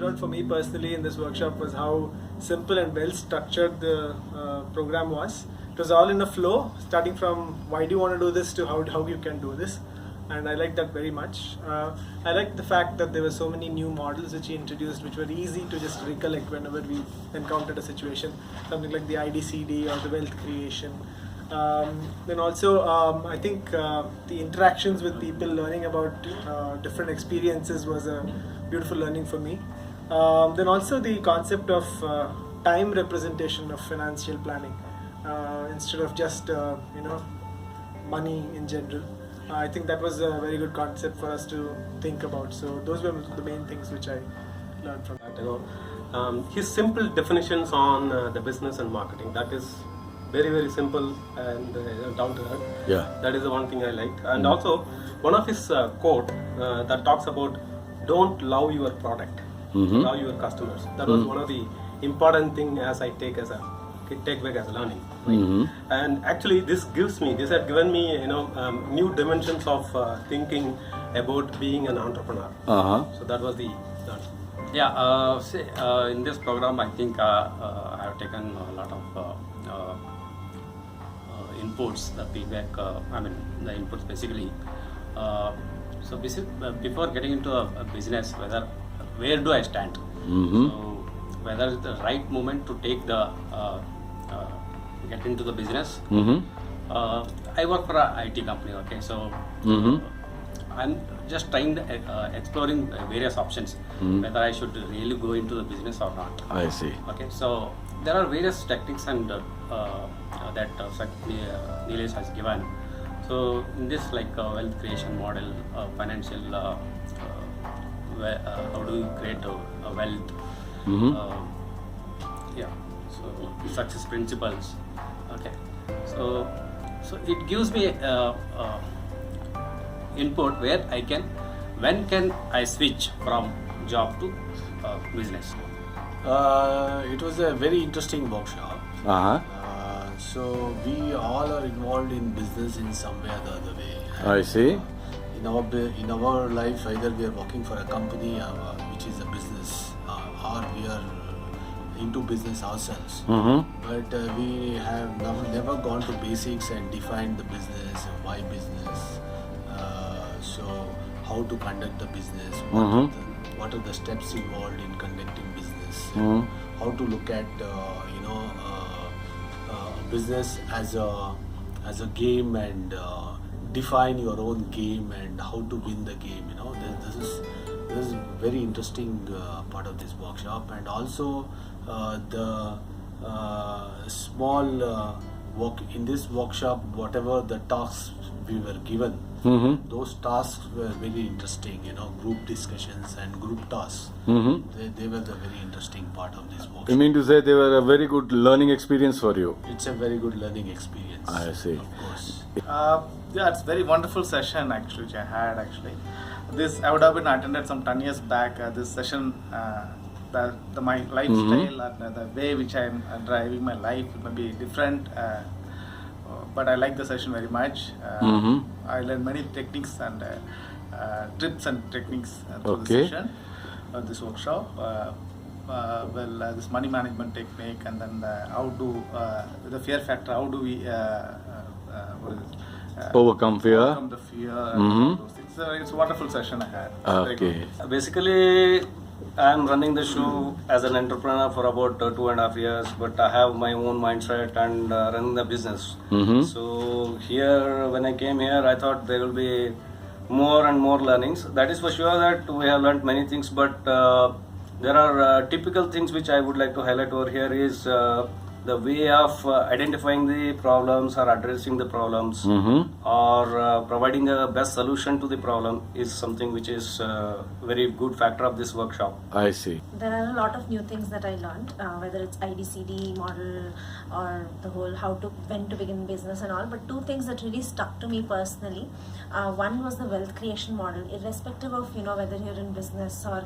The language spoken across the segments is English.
learned for me personally in this workshop was how simple and well structured the program was. It was all in a flow, starting from why do you want to do this to how you can do this. And I liked that very much. I liked the fact that there were so many new models which he introduced, which were easy to just recollect whenever we encountered a situation, something like the IDCD or the wealth creation. Then also, I think the interactions with people, learning about different experiences was a beautiful learning for me. Then also the concept of time representation of financial planning instead of just money in general. I think that was a very good concept for us to think about. So those were the main things which I learned from that. His simple definitions on the business and marketing, that is very, very simple and down to earth. Yeah. That is the one thing I liked. And also, one of his quote that talks about don't love your product, love your customers. That was one of the important thing as I take back as a learning. Right? And actually, this had given me new dimensions of thinking about being an entrepreneur. So that was the learning. Yeah, in this program, I think I have taken a lot of inputs, the feedback, the inputs basically. So before getting into a business, where do I stand? So whether it's the right moment to take get into the business. I work for an IT company, okay, so I'm just exploring various options, whether I should really go into the business or not. I see. Okay, so there are various tactics and that Nilesh has given. So in this wealth creation model, financial, how do you create a wealth? So success principles. Okay, so it gives me input where when can I switch from job to business? It was a very interesting workshop. So we all are involved in business in some way or the other way. I see. In our life, either we are working for a company which is a business, or we are into business ourselves. But we have never gone to basics and defined the business, why business, so how to conduct the business, what are the steps involved in conducting business, how to look at business as a game and define your own game and how to win the game. This is very interesting part of this workshop. And also the small work in this workshop, whatever the tasks we were given, those tasks were very interesting, group discussions and group tasks. They were the very interesting part of this workshop. You mean to say they were a very good learning experience for you? It's a very good learning experience. I see. Of course. Yeah, it's very wonderful session actually, which I had actually. This I would have been attended some 10 years back. This session, my lifestyle and the way which I'm driving my life may be different. But I like the session very much. I learned many techniques and tips and techniques through the session, this workshop. This money management technique, and then how to the fear factor. How do we overcome fear? Overcome the fear. And those things. It's a wonderful session I had. Okay. Basically, I am running the show as an entrepreneur for about 2.5 years, but I have my own mindset and running the business. So here, when I came here, I thought there will be more and more learnings. That is for sure that we have learned many things, but there are typical things which I would like to highlight over here is the way of identifying the problems or addressing the problems or providing a best solution to the problem is something which is a very good factor of this workshop. I see. There are a lot of new things that I learned, whether it's IDCD model or the whole when to begin business and all, but two things that really stuck to me personally. One was the wealth creation model, irrespective of whether you're in business or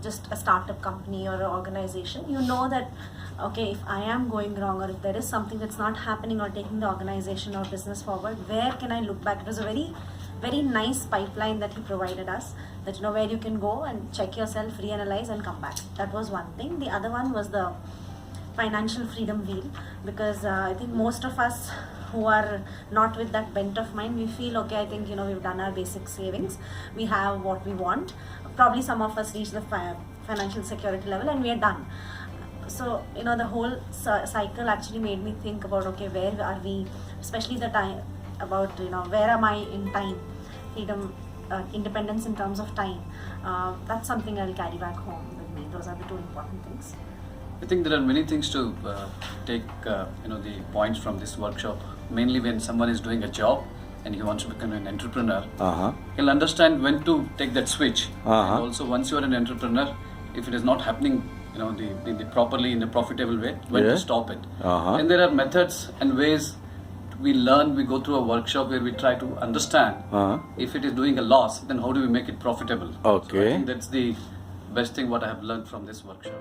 just a startup company or an organization. You know that okay, if I am going wrong or if there is something that's not happening or taking the organization or business forward, where can I look back? It was a very very nice pipeline that he provided us, that you know where you can go and check yourself, reanalyze and come back. That was one thing. The other one was the financial freedom wheel, because I think most of us who are not with that bent of mind, we feel okay, I think you know we've done our basic savings, we have what we want, probably some of us reach the financial security level and we are done. So you know the whole cycle actually made me think about, okay, where are we, especially the time about, you know, where am I in time, freedom, independence in terms of time. That's something I'll carry back home with me. Those are the two important things. I think there are many things to take the points from this workshop. Mainly when someone is doing a job and he wants to become an entrepreneur, he'll understand when to take that switch. And also, once you are an entrepreneur, if it is not happening, the properly in a profitable way, when to stop it. And there are methods and ways we learn. We go through a workshop where we try to understand if it is doing a loss, then how do we make it profitable. Okay. So I think that's the best thing what I have learned from this workshop.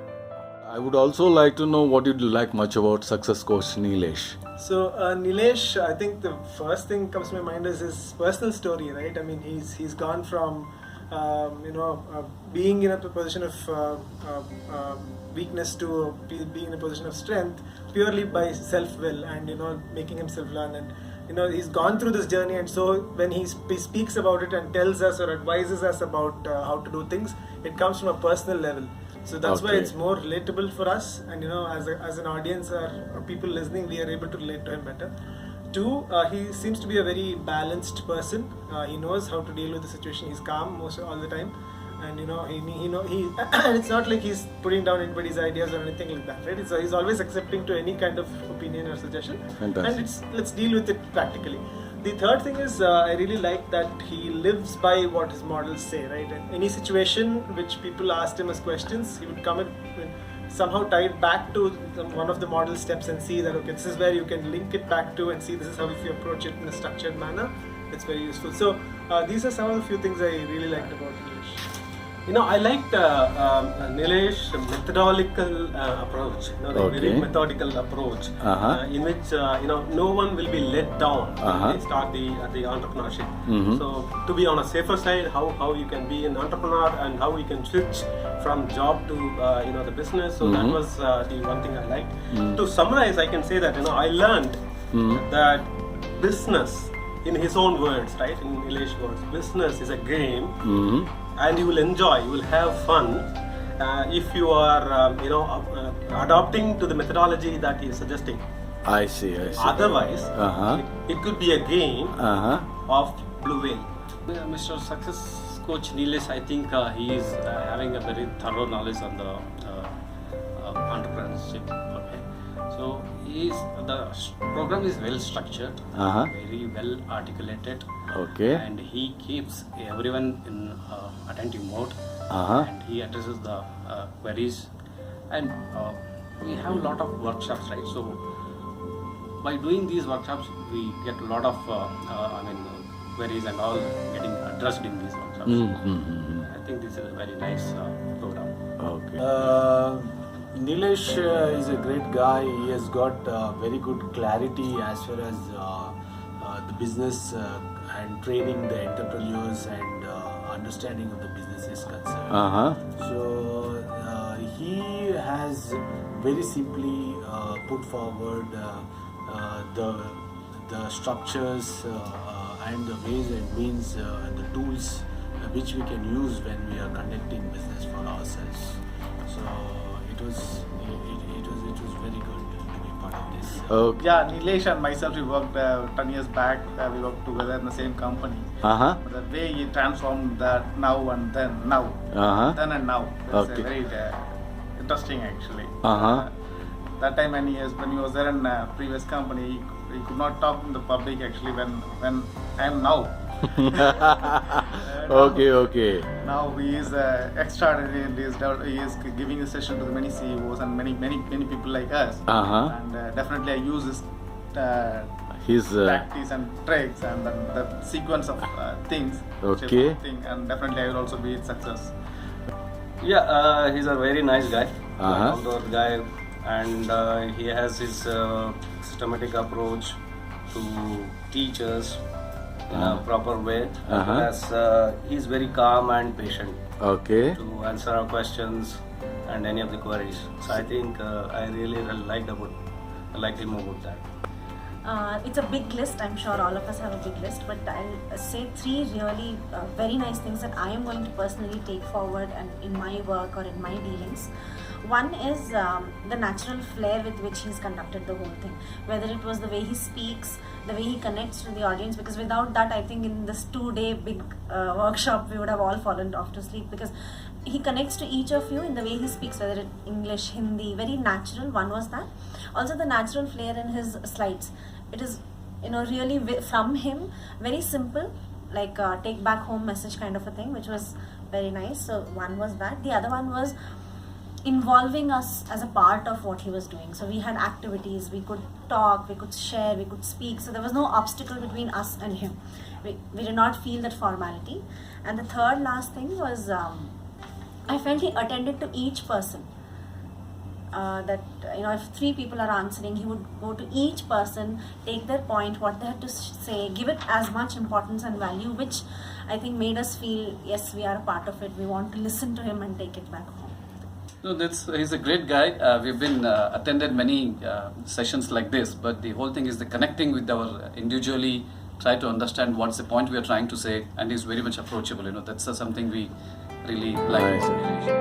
I would also like to know what you like much about success coach Nilesh. So Nilesh, I think the first thing comes to my mind is his personal story, right? I mean, he's gone from being in a position of weakness to being in a position of strength purely by self-will and making himself learn, and he's gone through this journey, and so when he speaks about it and tells us or advises us about how to do things, it comes from a personal level. So that's why it's more relatable for us, and as an audience or people listening, we are able to relate to him better. Two, he seems to be a very balanced person. He knows how to deal with the situation. He's calm all the time, and and it's not like he's putting down anybody's ideas or anything like that, right? So he's always accepting to any kind of opinion or suggestion. Fantastic. And let's deal with it practically. The third thing is I really like that he lives by what his models say, right? In any situation which people asked him as questions, he would come in somehow tie it back to one of the model steps and see that, okay, this is where you can link it back to and see this is how if you approach it in a structured manner, it's very useful. So these are some of the few things I really liked about Nilesh. I liked Nilesh's methodological approach, the very methodical approach, in which no one will be let down when they start the entrepreneurship. So to be on a safer side, how you can be an entrepreneur and how you can switch from job to the business. So that was the one thing I liked. To summarize, I can say that I learned that business, in his own words, right, in Nilesh's words, business is a game. And you will enjoy, you will have fun if you are, adopting to the methodology that he is suggesting. I see. Otherwise, it could be a game of blue whale. Mr. Success Coach Nilesh, I think he is having a very thorough knowledge on the entrepreneurship. Okay. So the program is well structured, very well articulated. Okay. And he keeps everyone in attentive mode, and he addresses the queries, and we have a lot of workshops, right? So by doing these workshops, we get a lot of queries and all getting addressed in these workshops. I think this is a very nice program. Okay. Nilesh is a great guy. He has got very good clarity as far as the business and training the entrepreneurs and understanding of the business is concerned. So he has very simply put forward the structures and the ways and means and the tools which we can use when we are conducting business for ourselves. So it was very good to be part of this. Okay. Yeah, Nilesh and myself, we worked 10 years back. We worked together in the same company. But the way he transformed that now and then, then and now, it's very interesting actually. That time when he was there in previous company, he could not talk in the public actually when I am now. Okay. Now he is extraordinary, and he is giving a session to the many CEOs and many people like us. And definitely I use this His practice and tricks and the sequence of things. Okay. And definitely I will also be a success. Yeah, he's a very nice guy, down-to-earth guy, and he has his systematic approach to teach us in a proper way. As he's very calm and patient Okay. to answer our questions and any of the queries. So I think I really liked him about that. It's a big list. I'm sure all of us have a big list, but I'll say 3 really very nice things that I am going to personally take forward and in my work or in my dealings. One is the natural flair with which he's conducted the whole thing. Whether it was the way he speaks, the way he connects to the audience, because without that, I think in this 2-day big workshop, we would have all fallen off to sleep, because he connects to each of you in the way he speaks, whether it's English, Hindi, very natural. One was that. Also the natural flair in his slides. It is, really from him, very simple, like take back home message kind of a thing, which was very nice. So one was that. The other one was involving us as a part of what he was doing. So we had activities, we could talk, we could share, we could speak. So there was no obstacle between us and him. We did not feel that formality. And the third last thing was I felt he attended to each person. That if 3 people are answering, he would go to each person, take their point, what they had to say, give it as much importance and value, which I think made us feel, yes, we are a part of it, we want to listen to him and take it back home. No, he's a great guy. We've been attended many sessions like this, but the whole thing is the connecting with our individually, try to understand what's the point we are trying to say, and he's very much approachable. That's something we really like. Nice.